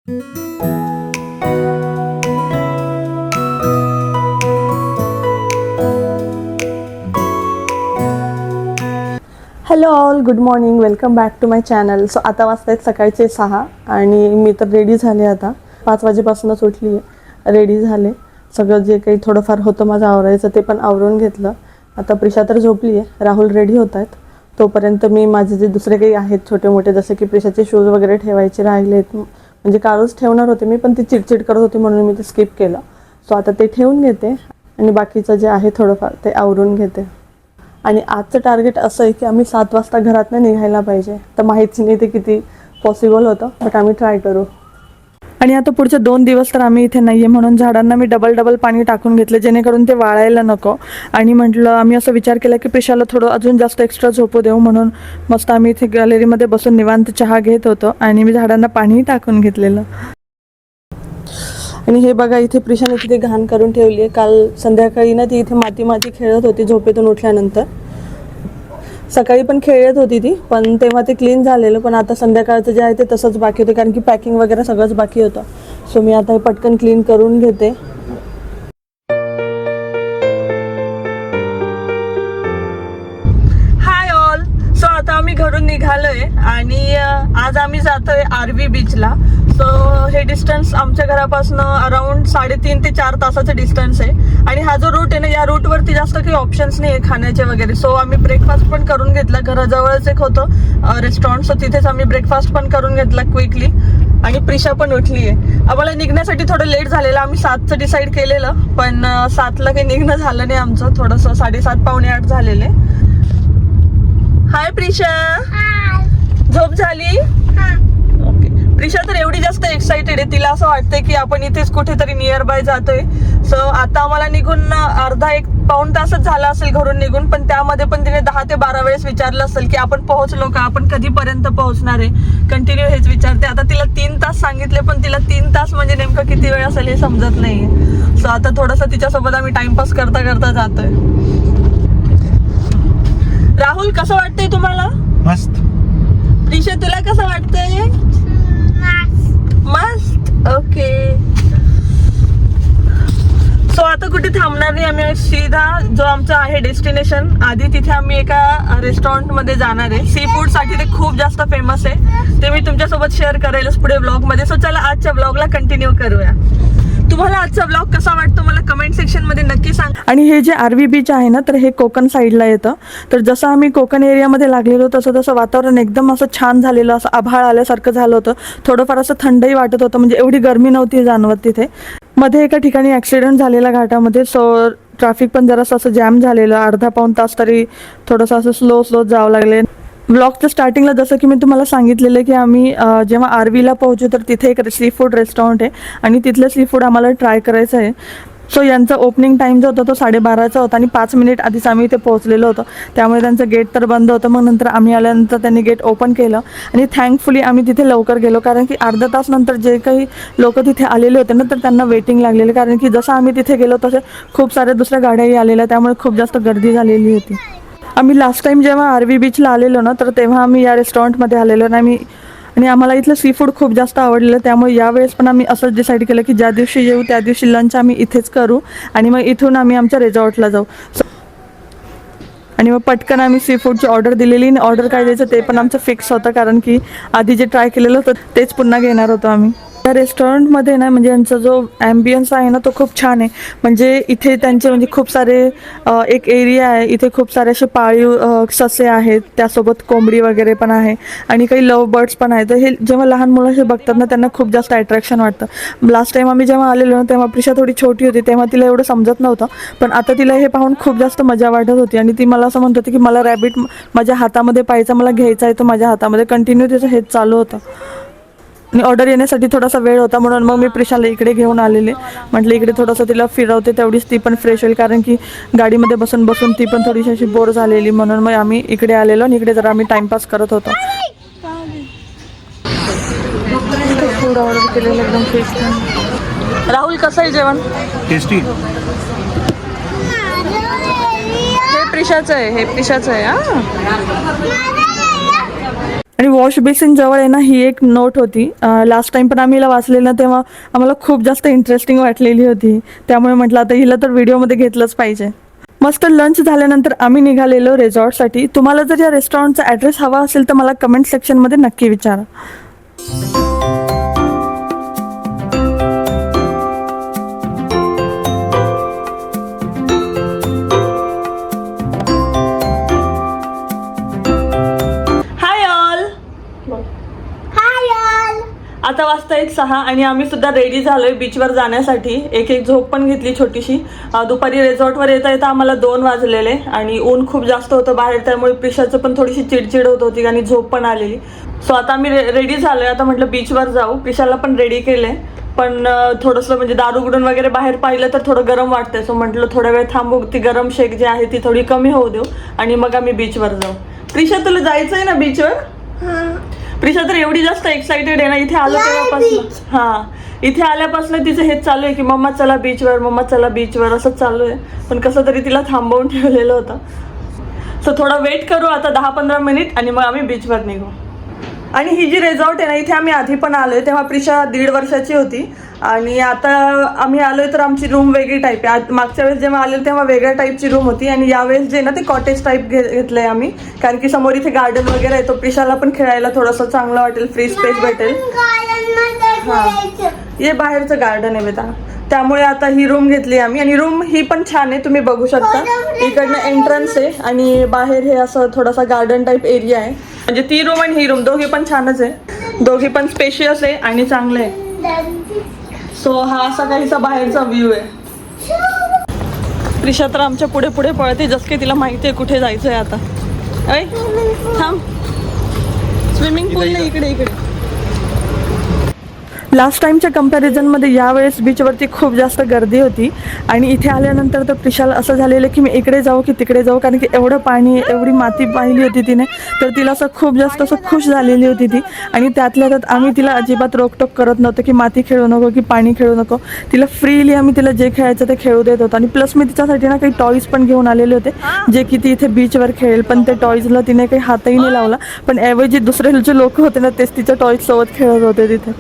Hello all, good morning, welcome back to my channel. So आता वाजता आहेत सकाळचे 6 आणि मी तर रेडी झाले. आता 5 वाजेपासूनच उठली आहे, रेडी झाले. सगळं जे काही थोडंफार होतं माझं आवरायचं ते पण आवरून घेतलं. आता प्रिशा तर झोपली आहे, राहुल रेडी होत आहेत. तोपर्यंत मी माझे जे दुसरे काही आहेत छोटे मोठे, जसे की प्रिशाचे शूज वगैरे ठेवायचे राहिलेत, म्हणजे कालच ठेवणार होते मी, पण ती चिडचिड करत होती म्हणून मी ते स्किप केलं. सो आता ते ठेवून घेते आणि बाकीचं जे आहे थोडंफार ते आवरून घेते. आणि आजचं टार्गेट असं आहे की आम्ही 7 वाजता घरातनं निघायला पाहिजे. तर माहिती नाही ते किती पॉसिबल होतं, बट आम्ही ट्राय करू. आणि आता पुढचे 2 दिवस तर आम्ही इथे नाही आहे, म्हणून झाडांना मी डबल पाणी टाकून घेतलं, जेणेकरून ते वाळायला नको. आणि म्हटलं आम्ही असं विचार केला की प्रिशाला थोडं अजून जास्त एक्स्ट्रा झोपू देऊ, म्हणून मस्त आम्ही इथे गॅलरीमध्ये बसून निवांत चहा घेत होतो आणि मी झाडांना पाणीही टाकून घेतलेलं. आणि हे बघा, इथे प्रिशाने तिथे घाण करून ठेवली आहे. काल संध्याकाळी ना ती इथे माती खेळत होती झोपेतून उठल्यानंतर. सकाळी पण खेळत होती ती, पण तेव्हा ते क्लीन झालेलं, पण आता संध्याकाळचं जे आहे ते तसंच बाकी होतं, कारण की पॅकिंग वगैरे सगळंच बाकी होतं. सो मी आता हे पटकन क्लीन करून घेते. हाय ऑल, सो आता आम्ही घरून निघालोय आणि आज आम्ही जातोय आरवी बीचला. सो हे डिस्टन्स आमच्या घरापासून अराउंड 3.5 ते 4 तासाचं डिस्टन्स आहे. आणि हा जो रूट आहे ना, या रूटवरती जास्त काही ऑप्शन्स नाही आहे खाण्याचे वगैरे. सो आम्ही ब्रेकफास्ट पण करून घेतला, घराजवळच एक होतं रेस्टॉरंट, सो तिथेच आम्ही ब्रेकफास्ट पण करून घेतला क्विकली. आणि प्रिशा पण उठली आहे. आम्हाला निघण्यासाठी थोडं लेट झालेलं, आम्ही 7चं डिसाईड केलेलं, पण 7ला काही निघणं झालं नाही आमचं, थोडंसं 7:30 पावणे 8 झालेले. हाय प्रिशा, झोप झाली? ओके. प्रिशा तर एवढी जास्त एक्साइटेड आहे, तिला असं वाटतंय की आपण इथेच कुठेतरी नियर बाय जातोय. सो आता आम्हाला निघून अर्धा 1 पाऊण तासच झाला असेल घरून निघून, पण त्यामध्ये पण तिने 10 ते 12 वेळेस विचारलं असेल की आपण पोहोचलो का, आपण कधीपर्यंत पोहोचणार आहे. कंटिन्यू हेच विचारते. आता तिला 3 तास सांगितले, पण तिला 3 तास म्हणजे नेमकं किती वेळ असेल हे समजत नाहीये. सो आता थोडंसं तिच्यासोबत आम्ही टाइमपास करता करता जातोय. राहुल, कसं वाटतंय तुम्हाला? मस्त. प्रिशा, तुला कसं वाटतंय? मस्त. ओके. सो आता कुठे थांबणार नाही, आम्ही सीधा जो आमचा आहे डेस्टिनेशन, आधी तिथे आम्ही एका रेस्टॉरंट मध्ये जाणार आहे. सी फूड साठी ते खूप जास्त फेमस आहे, ते मी तुमच्यासोबत शेअर करेलच पुढे ब्लॉग मध्ये. सो चला आजच्या ब्लॉगला कंटिन्यू करूया. तुम्हाला आजचा ब्लॉग कसा वाटतो मला कमेंट सेक्शन मध्ये नक्की सांगा. आणि हे जे आरवी बीच आहे ना, तर हे कोकण साईडला येतं. तर जसं आम्ही कोकण एरियामध्ये लागलेलो तसं वातावरण एकदम असं छान झालेलं, असं आभाळ आल्यासारखं झालं होतं. थोडंफार असं थंडही वाटत होतं, म्हणजे एवढी गरमी नव्हती जाणवत तिथे. मध्ये एका ठिकाणी ॲक्सिडेंट झालेला घाटामध्ये, सो ट्रॅफिक पण जरासं असं जॅम झालेलं, अर्धा पाऊण तास तरी थोडंसं असं स्लो जावं लागले. ब्लॉगच्या स्टार्टिंगला जसं की मी तुम्हाला सांगितलेलं की आम्ही जेव्हा आरवीला पोहोचू तर तिथे एक सी फूड रेस्टॉरंट आहे आणि तिथलं सी फूड आम्हाला ट्राय करायचं आहे. सो यांचा ओपनिंग टाईम जो होता तो 12:30चा होता आणि 5 मिनिट आधीच आम्ही इथे पोहोचलेलो होतो, त्यामुळे त्यांचं गेट तर बंद होतं. मग नंतर आम्ही आल्यानंतर त्यांनी गेट ओपन केलं आणि थँकफुली आम्ही तिथे लवकर गेलो, कारण की अर्धा तास नंतर जे काही लोक तिथे आलेले होते ना, तर त्यांना वेटिंग लागलेलं, कारण की जसं आम्ही तिथे गेलो तसे खूप साऱ्या दुसऱ्या गाड्याही आलेल्या, त्यामुळे खूप जास्त गर्दी झालेली होती. आम्ही लास्ट टाइम जेव्हा आरवी बीचला आलेलो ना, तर तेव्हा आम्ही या रेस्टॉरंटमध्ये आलेलो आणि आम्हाला इथलं सी फूड खूप जास्त आवडलेलं, त्यामुळे यावेळेस पण आम्ही असंच डिसाईड केलं की ज्या दिवशी येऊ त्या दिवशी लंच आम्ही इथेच करू आणि मग इथून आम्ही आमच्या रिसॉर्टला जाऊ. आणि मग पटकन आम्ही सी फूडची ऑर्डर दिलेली आणि ऑर्डर काय द्यायचं ते पण आमचं फिक्स होतं, कारण की आधी जे ट्राय केलेलं होतं तेच पुन्हा घेणार होतो आम्ही. त्या रेस्टॉरंटमध्ये ना, म्हणजे यांचा जो ॲम्बियन्स आहे ना तो खूप छान आहे. म्हणजे इथे त्यांचे म्हणजे खूप सारे एक एरिया आहे, इथे खूप सारे असे पाळीव ससे आहेत, त्यासोबत कोंबडी वगैरे पण आहे आणि काही लव्ह बर्ड्स पण आहेत. तर हे जेव्हा लहान मुलं हे बघतात ना, त्यांना खूप जास्त अट्रॅक्शन वाटतं. लास्ट टाइम आम्ही जेव्हा आलेलो ना, तेव्हा प्रिशा थोडी छोटी होती, तेव्हा तिला एवढं समजत नव्हतं, पण आता तिला हे पाहून खूप जास्त मजा वाटत होती आणि ती मला असं म्हणत होती की मला रॅबिट माझ्या हातामध्ये पाहायचा, मला घ्यायचा आहे तो माझ्या हातामध्ये. कंटिन्यू तिचं हेच चालू होतं आणि ऑर्डर येण्यासाठी थोडासा वेळ होता, म्हणून मग मी प्रिशाला इकडे घेऊन आलेले. म्हटलं इकडे थोडंसं तिला फिरवते, तेवढीच ती पण फ्रेश होईल, कारण की गाडीमध्ये बसून ती पण थोडीशी अशी बोर झालेली, म्हणून मग आम्ही इकडे आलेलो आणि इकडे जरा आम्ही टाइमपास करत होतो. फूड ऑर्डर केलेलं एकदम टेस्टी. राहुल, कसं आहे जेवण? टेस्टी. हे प्रिशाचं आहे, हे प्रिशाचं आहे. आणि वॉश बेसिन जवळ आहे ना ही एक नोट होती. लास्ट टाइम पण आम्ही हिला वाचलेलं तेव्हा आम्हाला खूप जास्त इंटरेस्टिंग वाटलेली होती. त्यामुळे म्हटलं आता हिला तर व्हिडिओमध्ये घेतलंच पाहिजे. मस्त लंच झाल्यानंतर आम्ही निघालेलो रिसॉर्टसाठी. तुम्हाला जर या रेस्टॉरंटचा ॲड्रेस हवा असेल तर मला कमेंट सेक्शनमध्ये नक्की विचारा. आता वाजता 6 आणि आम्ही सुद्धा रेडी झालोय बीचवर जाण्यासाठी. एक झोप पण घेतली छोटीशी. दुपारी रिसॉर्टवर येता येता आम्हाला 2 वाजलेले आणि ऊन खूप जास्त होतं बाहेर, त्यामुळे प्रिशाचं पण थोडीशी चिडचिड होत होती आणि झोप पण आलेली. सो आता आम्ही रेडी झालोय. आता म्हटलं बीचवर जाऊ. प्रिशाला पण रेडी केले, पण थोडंसं म्हणजे दारू उघडून वगैरे बाहेर पाहिलं तर थोडं गरम वाटतंय. सो म्हटलं थोडा वेळ थांबू, ती गरम शेक जी आहे ती थोडी कमी होऊ देऊ आणि मग आम्ही बीचवर जाऊ. प्रिशा तुला जायचंय ना बीचवर? प्रिशा तर एवढी जास्त एक्साइटेड आहे ना इथे आलो तेव्हापासून. इथे आल्यापासून तिचं हेच चालू आहे की मम्मा चला बीचवर, मम्मा चला बीचवर, असंच चालू आहे. पण कसं तरी तिला थांबवून ठेवलेलं होतं. सो थोडा वेट करू आता 10-15 मिनिट आणि मग आम्ही बीचवर निघू. आणि ही जी रिसॉर्ट आहे ना इथे आम्ही आधी पण आलोय तेव्हा प्रिशा 1.5 वर्षाची होती आणि आता आम्ही आलोय तर आमची रूम वेगळी टाईप आहे. मागच्या वेळेस जेव्हा आलेलो तेव्हा वेगळ्या टाईपची रूम होती आणि यावेळेस जे ना ते कॉटेज टाईप घेतलंय आम्ही, कारण की समोर इथे गार्डन वगैरे आहे. तो प्रिशाला पण खेळायला थोडंसं चांगलं वाटेल, फ्री स्पेस भेटेल. हे बाहेरचं गार्डन आहे बेटा, त्यामुळे आता ही रूम घेतली आम्ही. आणि रूम ही पण छान आहे, तुम्ही बघू शकता. इकडनं एंट्रन्स आहे आणि बाहेर हे असं थोडासा गार्डन टाईप एरिया आहे. म्हणजे ती रूम आणि ही रूम दोघी पण छानच आहे, दोघी पण स्पेशियस आहे आणि चांगले आहे. सो हा असा काहीसा बाहेरचा व्ह्यू आहे. प्रिशा तर आमच्या पुढे पुढे पळते जसं की तिला माहिती आहे कुठे जायचं आहे आता. ऐ थांब, स्विमिंग पूल नाही इकडे इकडे. लास्ट टाईमच्या कम्पॅरिझनमध्ये यावेळेस बीचवरती खूप जास्त गर्दी होती आणि इथे आल्यानंतर तर प्रिशाला असं झालेलं की मी इकडे जाऊ की तिकडे जाऊ, कारण की एवढं पाणी एवढी माती पाहिली होती तिने, तर तिला असं खूप जास्त असं खुश झालेली होती ती. आणि त्यातल्या त्यात आम्ही तिला अजिबात रोकटोक करत नव्हतो की माती खेळू नको की पाणी खेळू नको. तिला फ्रीली आम्ही तिला जे खेळायचं ते खेळू देत होतो. आणि प्लस मी तिच्यासाठी ना काही टॉईज पण घेऊन आलेले होते जे की ती इथे बीचवर खेळेल, पण ते टॉईजला तिने काही हातही नाही लावला. पण ऐवजी दुसरे जे लोक होते ना तेच तिच्या टॉईज सोबत खेळत होते तिथे.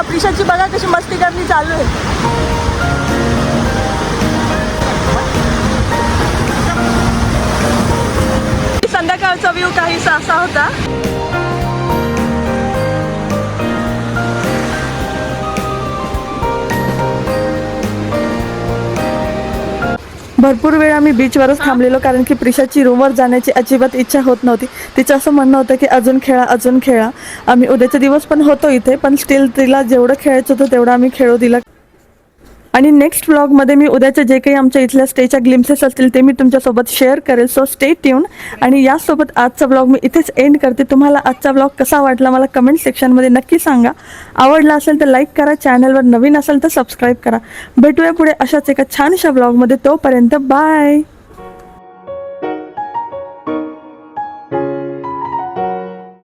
प्रिशाची बघा कशी मस्ती करणी चालू आहे. संध्याकाळचा व्ह्यू काहीसा असा होता. भरपूर वेळ आम्ही बीचवरच थांबलेलो, कारण की प्रिशाची रूमवर जाण्याची अजिबात इच्छा होत नव्हती. तिचं असं म्हणणं होतं की अजून खेळा अजून खेळा. आम्ही उद्याचा दिवस पण होतो इथे, पण स्टील तिला जेवढं खेळायचं होतं तेवढं आम्ही खेळू दिलं. आणि नेक्स्ट व्लॉगमध्ये मी उद्याचे जे काही आमच्या इथल्या स्टेच्या ग्लिम्सेस असतील ते मी तुमच्यासोबत शेअर करेल. So stay tune. आणि यासोबत आजचा व्लॉग मी इथेच एंड करते. तुम्हाला आजचा व्लॉग कसा वाटला मला कमेंट सेक्शनमध्ये नक्की सांगा. आवडला असेल तर लाईक करा, चॅनलवर नवीन असेल तर सबस्क्राईब करा. भेटूया पुढे अशाच एका छानशा व्लॉगमध्ये. तोपर्यंत बाय.